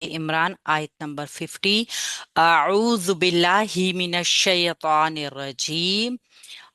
इमरान आयत नंबर 50। आऊज़ु बिल्लाहि मिनश शैतानिर रजीम।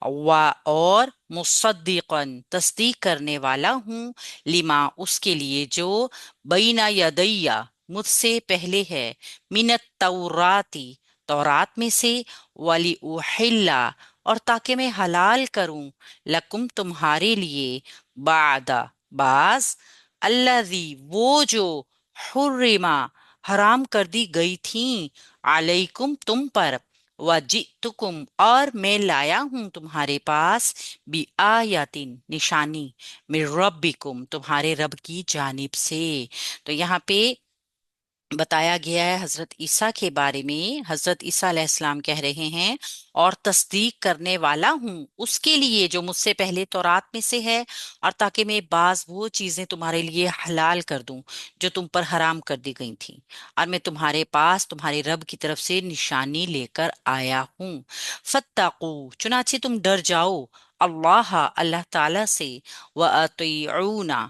व और मुसद्दिक़न तस्दीक करने वाला हूँ, लिमा उसके लिए जो बैना यदैया मुझसे पहले है, मिनत तौराती तौरात में से, वली उहिल्ला और ताकि मैं हलाल करूं, लकुम तुम्हारे लिए, बादा बाज, अल्लज़ी वो जो, हुर्रिमा हराम कर दी गई थी, अलैकुम तुम पर, वजितुकुम और मैं लाया हूं तुम्हारे पास, बी आयातिन निशानी, मिर रब्बिकुम तुम्हारे रब की जानिब से। तो यहाँ पे बताया गया है हजरत ईसा के बारे में। हजरत ईसा अलैहिस्सलाम कह रहे हैं, और तस्दीक करने वाला हूँ उसके लिए जो मुझसे पहले तौरात में से है, और ताकि मैं बाज वो चीजें तुम्हारे लिए हलाल कर दूं जो तुम पर हराम कर दी गई थी, और मैं तुम्हारे पास तुम्हारे रब की तरफ से निशानी लेकर आया हूँ। फत्तकू चुनाचे तुम डर जाओ, अल्लाह अल्लाह ताला से, व अतीऊना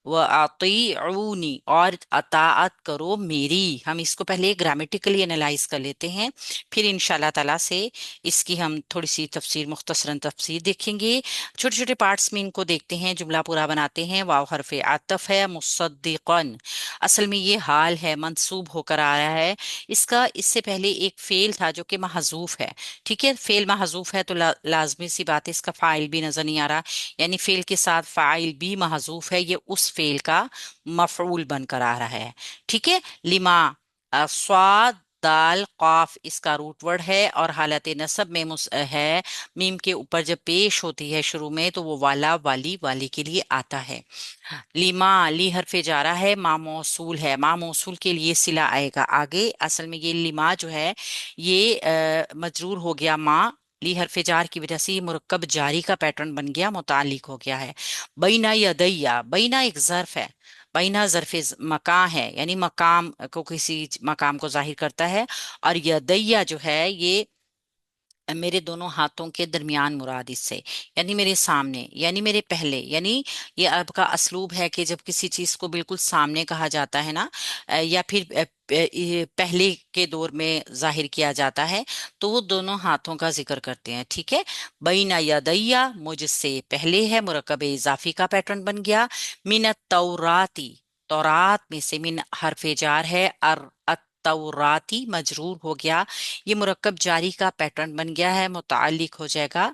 व अतीऊनी और अताअत करो मेरी। हम इसको पहले ग्रामेटिकली एनालाइज कर लेते हैं, फिर इंशाल्लाह ताला से इसकी हम थोड़ी सी तफसीर, मुख्तसरन तफसीर देखेंगे। छोटे छोटे पार्ट्स में इनको देखते हैं, जुमला पूरा बनाते हैं। वाव हरफे आतफ है, मुसद्दिक़न असल में ये हाल है, मंसूब होकर आ रहा है। इसका इससे पहले एक फेल था जो कि महजूफ है। ठीक है, फेल महजूफ है तो लाजमी सी बात है इसका फाइल भी नजर नहीं आ रहा, यानी फेल के साथ फाइल भी महजूफ है, ये उस फेल का मफऊल बनकर आ रहा है। ठीक है, लिमा स्वाद दाल काफ इसका रूट वर्ड है, और हालत नसब में है, मीम के ऊपर जब पेश होती है शुरू में तो वो वाला वाली वाली के लिए आता है। लिमा ली हरफे जा रहा है, मा मौसूल है, मा मौसूल के लिए सिला आएगा आगे। असल में ये लिमा जो है ये मजरूर हो गया, मा ली हरफे जार की वजह से ये मुरक्कब जारी का पैटर्न बन गया, मुतालिक हो गया है। बैना यदैया, बैना एक ज़र्फ है, बैना ज़र्फ़े मकाम है, यानी मकाम को, किसी मकाम को जाहिर करता है। और यदैया जो है ये मेरे दोनों हाथों के दरमियान मुराद इससे, यानी मेरे सामने, यानी मेरे पहले, यानी ये अरब का असलूब है कि जब किसी चीज को बिल्कुल सामने कहा जाता है ना, या फिर ये पहले के दौर में जाहिर किया जाता है, तो वो दोनों हाथों का जिक्र करते हैं। ठीक है, बैना यदैया मुझसे पहले है, मुरक्कब इजाफी का पैटर्न बन गया। मिन तौराती तौरात में से, मिन हरफे जार है, अर तौराती मजरूर हो गया, ये मुरक्कब जारी का पैटर्न बन गया है, मुतालिक हो जाएगा,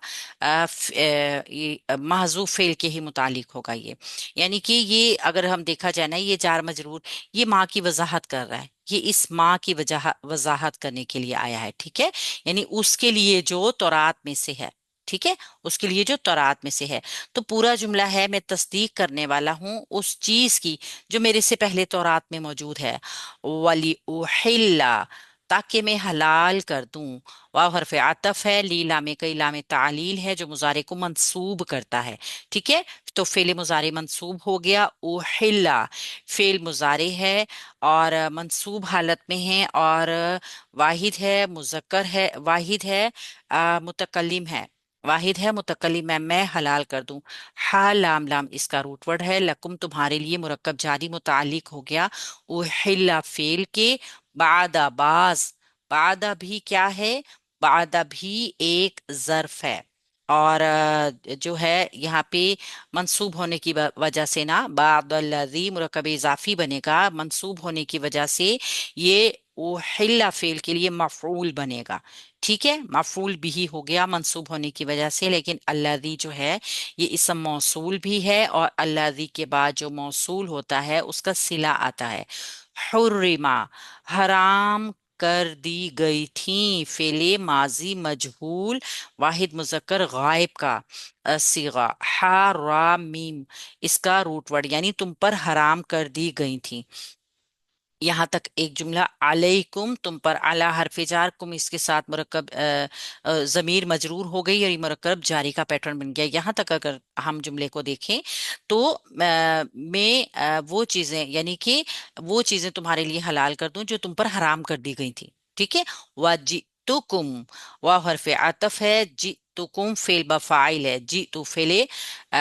ये महजूफ फेल के ही मुतालिक होगा ये। यानी कि ये अगर हम देखा जाए ना, ये जार मजरूर ये माँ की वजाहत कर रहा है, ये इस माँ की वजह वजाहत करने के लिए आया है। ठीक है, यानी उसके लिए जो तौरात में से है। ठीक है, उसके लिए जो तौरात में से है। तो पूरा जुमला है, मैं तस्दीक करने वाला हूँ उस चीज की जो मेरे से पहले तौरात में मौजूद है। वली उहिल्ला ताकि मैं हलाल कर दूं। वाव हरफ आतफ है, लीला में कई लाम तालील है जो मुजारे को मंसूब करता है। ठीक है, तो फेल मुजारे मंसूब हो गया, उहिल्ला फेल मुजारे है और मंसूब हालत में है, और वाहिद है, मुजक्कर है, वाहिद है, मुतकल्लिम है, वाहिद है मुतकल्लिम है, मैं हलाल कर दूं। हा लाम लाम इसका रूट वर्ड है, लकुम तुम्हारे लिए, मुरक्कब जारी मुतालिक हो गया उहिल्ला फेल के, बादा बाज, बादा भी क्या है, बादा भी एक जर्फ है, और जो है यहाँ पे मंसूब होने की वजह से ना, बादल्लज़ी मुरक्कब इजाफी बनेगा, मंसूब होने की वजह से ये उहिल्ला फेल के लिए मफऊल बनेगा। ठीक है, मफूल भी हो गया मंसूब होने की वजह से, लेकिन अल्लाजी जो है ये इसम मौसूल भी है, और अल्लाजी के बाद जो मौसूल होता है उसका सिला आता है। हुर्रिमा हराम कर दी गई थी, फेले माजी मजहूल वाहिद मुजक्कर गायब का सीगा, हा रा मीम इसका रूट वर्ड, यानी तुम पर हराम कर दी गई थी। यहाँ तक एक जुमला, अलैकुम तुम पर, अला हरफे जार, कुम इसके साथ मुरक्कब जमीर मजरूर हो गई और ये मुरक्कब जारी का पैटर्न बन गया। यहाँ तक अगर हम जुमले को देखें तो मैं वो चीजें, यानी कि वो चीजें तुम्हारे लिए हलाल कर दूं जो तुम पर हराम कर दी गई थी। ठीक है, वाजितुकुम वाव हरफे आतफ है, जी जितुकुम फेल बफाइल है, जितु फेले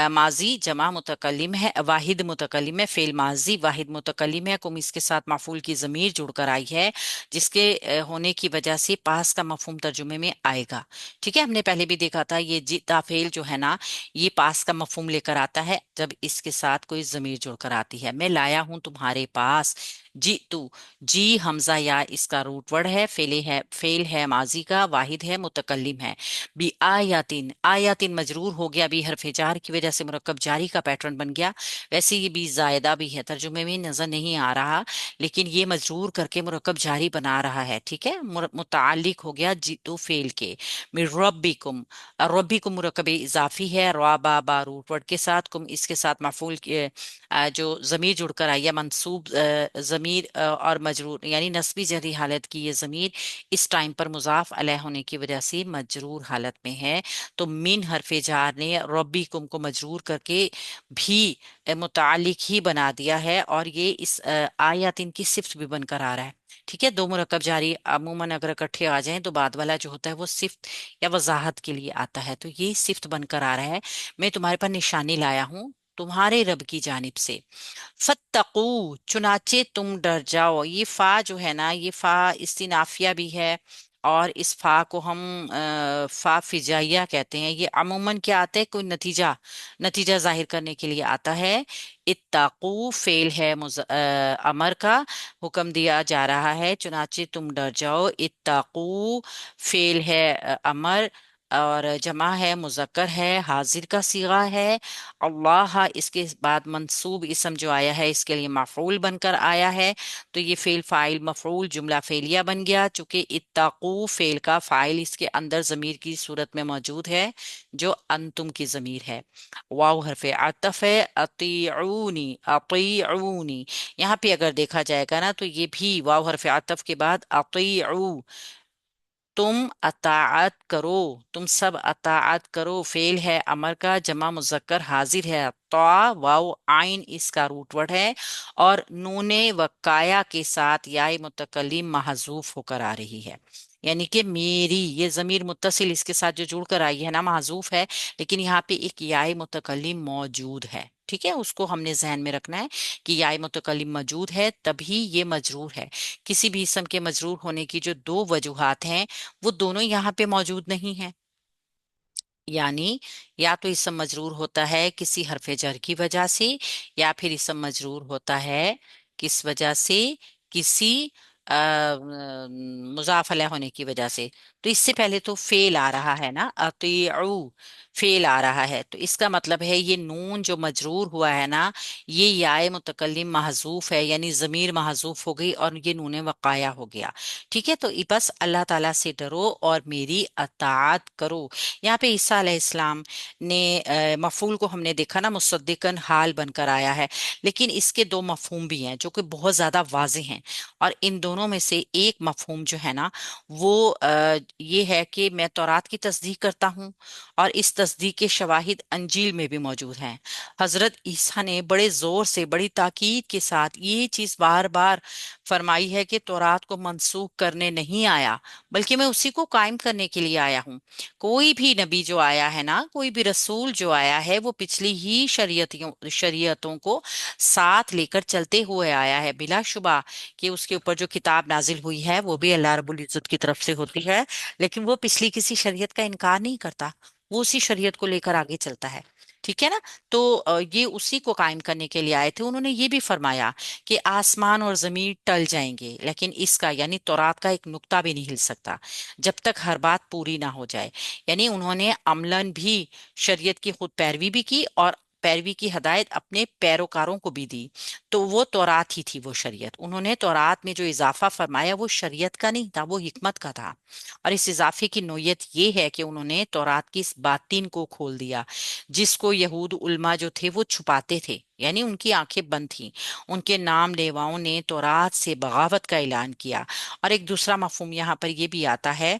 माजी जमा मुतकल्लिम है, वाहिद मुतकल्लिम है, फेल माजी वाहिद मुतकल्लिम है, कुम इसके साथ माफूल की जमीर जुड़कर आई है, जिसके होने की वजह से पास का मफहूम तर्जुमे में आएगा। ठीक है, हमने पहले भी देखा था ये जिता फेल जो है ना, ये पास का मफहूम लेकर आता है जब इसके साथ कोई जमीर जुड़कर आती है। मैं लाया हूं तुम्हारे पास, जी तू, जी हमजा या इसका रूट वर्ड है, फेल है माजी का, वाहिद है मुतकल्लिम है। बी आयातिन, आयातिन मजरूर हो गया, बी हरफ जार की वजह से मुरक्कब जारी का पैटर्न बन गया। वैसे ये बी जायदा भी है, तर्जुमे में नजर नहीं आ रहा, लेकिन ये मजरूर करके मुरक्कब जारी बना रहा है। ठीक है, मुतालिक हो गया जितु फेल के। मिर रब्बिकुम, रब्बिकुम मुरक्कब इजाफी है, रबा बा रूट वर्ड के साथ, कुम इसके साथ मफूल के जो जमीर जुड़कर आई है, मंसूब जमीर और मजरूर यानी नस्बी जरी हालत की ये जमीर इस टाइम पर मुजाफ अलैह होने की वजह से मजरूर हालत में है। तो मिन हरफे जार ने रब्बिकुम को मजरूर करके भी मुतालिक ही बना दिया है, और ये इस आयातिन की सिफ्त भी बनकर आ रहा है। ठीक है, दो मुरक्कब जारी अमूमन अगर इकट्ठे आ जाएं तो बाद वाला जो होता है वो सिफ्त या वजाहत के लिए आता है, तो ये सिफ्त बनकर आ रहा है। मैं तुम्हारे पास निशानी लाया हूं तुम्हारे रब की जानिब से। फत्तकू चुनाचे तुम डर जाओ, ये फा जो है ना, ये फा इस्तिनाफिया भी है, और इस फा को हम फा फिजाइया कहते हैं। ये अमूमन क्या आता है, कोई नतीजा नतीजा जाहिर करने के लिए आता है। इत्ताकू फेल है अमर का, हुक्म दिया जा रहा है चुनाचे तुम डर जाओ। इत्ताकू फेल है अमर, और जमा है मुजक्कर है, हाजिर का सीगा है। अल्लाह इसके बाद मंसूब इसम जो आया है इसके लिए मफऊल बनकर आया है, तो ये फेल फाइल मफऊल जुमला फेलिया बन गया, चूंकि इत्ताकू फेल का फाइल इसके अंदर जमीर की सूरत में मौजूद है जो अंतुम की जमीर है। वाव हरफे अतफ है, अतीऊनी अतीऊनी, यहाँ पे अगर देखा जाएगा ना तो ये भी वाव हरफे अतफ के बाद अतीऊ, तुम अताअत करो, तुम सब अताअत करो, फेल है अमर का, जमा मुजक्कर हाजिर है, तौ वाव आइन इसका रूट वर्ड है, और नूने वकाया के साथ याय मुतकल्लिम महजूफ होकर आ रही है। यानी कि मेरी ये जमीर मुत्तसिल इसके साथ जो जुड़कर आई है ना महजूफ है, लेकिन यहाँ पे एक याय मुतकल्लिम मौजूद है। ठीक है, उसको हमने जहन में रखना है कि याय मुतकल्लिम मौजूद है तभी ये मजरूर है। किसी भी इसम के मजरूर होने की जो दो वजूहात हैं वो दोनों यहाँ पे मौजूद नहीं है। यानी या तो इसम मजरूर होता है किसी हरफे जर की वजह से, या फिर इसम मजरूर होता है किस वजह से, किसी मुजाफ अलैह होने की वजह से। तो इससे पहले तो फेल आ रहा है ना, अतीउ फेल आ रहा है, तो इसका मतलब है ये नून जो मजरूर हुआ है ना, ये याय मुतकल्लिम महजूफ है, यानी जमीर महजूफ हो गई और ये नून वकाया हो गया। ठीक है, तो बस अल्लाह ताला से डरो और मेरी अताअत करो। यहाँ पे ईसा अलैहिस्सलाम ने मफूल को हमने देखा ना मुसद्दिकन हाल बनकर आया है, लेकिन इसके दो मफहूम भी हैं जो कि बहुत ज्यादा वाज़े हैं, और इन दोनों में से एक मफहूम जो है ना वो ये है कि मैं तौरात की तस्दीक करता हूँ, और इस तस्दीक के शवाहिद अंजील में भी मौजूद हैं। हजरत ईसा ने बड़े जोर से बड़ी ताकीद के साथ ये चीज बार बार फरमाई है कि तौरात को मनसूख करने नहीं आया, बल्कि मैं उसी को कायम करने के लिए आया हूँ। कोई भी नबी जो आया है ना, कोई भी रसूल जो आया है, वो पिछली ही शरीयतों शरीयतों को साथ लेकर चलते हुए आया है। बिलाशुबा कि उसके ऊपर जो किताब नाजिल हुई है वो भी अल्लाह रब्बुल इज्जत की तरफ से होती है, लेकिन वो पिछली किसी शरीयत का इनकार नहीं करता, वो उसी शरीयत को लेकर आगे चलता है। ठीक है ना, तो ये उसी को कायम करने के लिए आए थे। उन्होंने ये भी फरमाया कि आसमान और जमीन टल जाएंगे, लेकिन इसका यानी तौरात का एक नुक्ता भी नहीं हिल सकता जब तक हर बात पूरी ना हो जाए। यानी उन्होंने अमलन भी शरीयत की खुद पैरवी भी की, और पैरवी की हदायत अपने पैरोकारों को भी दी। तो वो तौरात ही थी, वो शरीयत। उन्होंने तौरात में जो इजाफा फरमाया वो शरीयत का नहीं था, वो हिकमत का था। और इस इजाफे की नोयत ये है कि उन्होंने तौरात की इस बातिन को खोल दिया जिसको यहूद उल्मा जो थे वो छुपाते थे, यानी उनकी आंखें बंद थी। उनके नाम लेवाओं ने तौरात से बगावत का ऐलान किया। और एक दूसरा मफहूम यहाँ पर यह भी आता है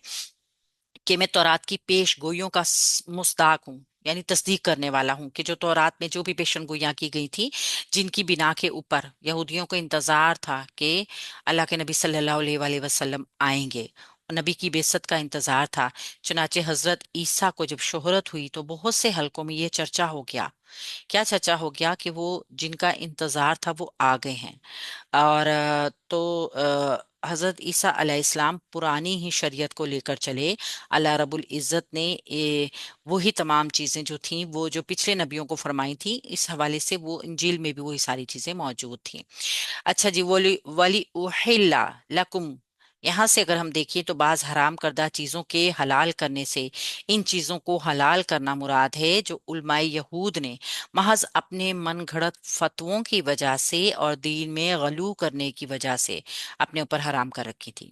कि मैं तौरात की पेश गोइयों का मुस्ताक हूँ, यानी तस्दीक करने वाला हूँ कि जो तौरात में जो भी पेशन गोइयां की गई थी, जिनकी बिना के ऊपर यहूदियों को इंतजार था कि अल्लाह के नबी सल्लल्लाहु अलैहि वसल्लम आएंगे, नबी की बेइज्जत का इंतजार था। चुनाचे हजरत ईसा को जब शोहरत हुई तो बहुत से हलकों में ये चर्चा हो गया। क्या चर्चा हो गया कि वो जिनका इंतजार था वो आ गए हैं। और हजरत ईसा अलैहिस्सलाम पुरानी ही शरीयत को लेकर चले। अल्लाह रब्बुल इज़्ज़त ने वही तमाम चीज़ें जो थीं, वो जो पिछले नबियों को फरमाई थी, इस हवाले से वो इंजील में भी वही सारी चीज़ें मौजूद थीं। अच्छा जी, वली वली उहिल्ला लकुम, यहाँ से अगर हम देखें तो बाज हराम करदा चीजों के हलाल करने से इन चीजों को हलाल करना मुराद है जो उलमाए यहूद ने महज अपने मन घड़त फतवों की वजह से और दीन में गलू करने की वजह से अपने ऊपर हराम कर रखी थी,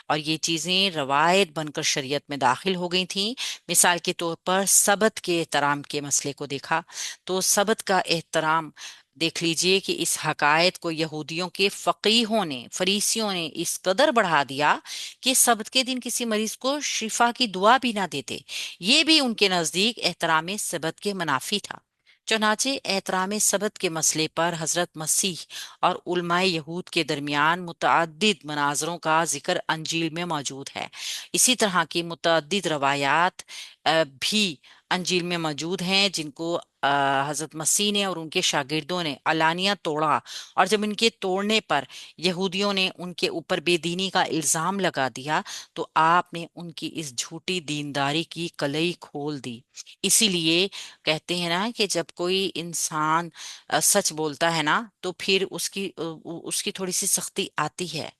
और ये चीजें रवायत बनकर शरीयत में दाखिल हो गई थीं। मिसाल के तौर पर सबत के एहतराम के मसले को देखा तो सबत का एहतराम देख लीजिए कि इस हकायत को यहूदियों के फकीहों ने, फरीसियों ने इस कदर बढ़ा दिया कि सबत के दिन किसी मरीज को शिफा की दुआ भी ना देते। ये भी उनके नजदीक एहतराम सबत के मुनाफी था। चुनाचे एहतराम सबत के मसले पर हजरत मसीह और उलमाए यहूद के दरमियान मुतअद्दिद मनाजरों का जिक्र अंजील में मौजूद है। इसी तरह की मुतअद्दिद रवायात भी अंजील में मौजूद हैं जिनको हजरत मसीह ने और उनके शागिर्दों ने अलानिया तोड़ा, और जब इनके तोड़ने पर यहूदियों ने उनके ऊपर बेदीनी का इल्जाम लगा दिया तो आपने उनकी इस झूठी दीनदारी की कलई खोल दी। इसीलिए कहते हैं ना कि जब कोई इंसान सच बोलता है ना तो फिर उसकी थोड़ी सी सख्ती आती है।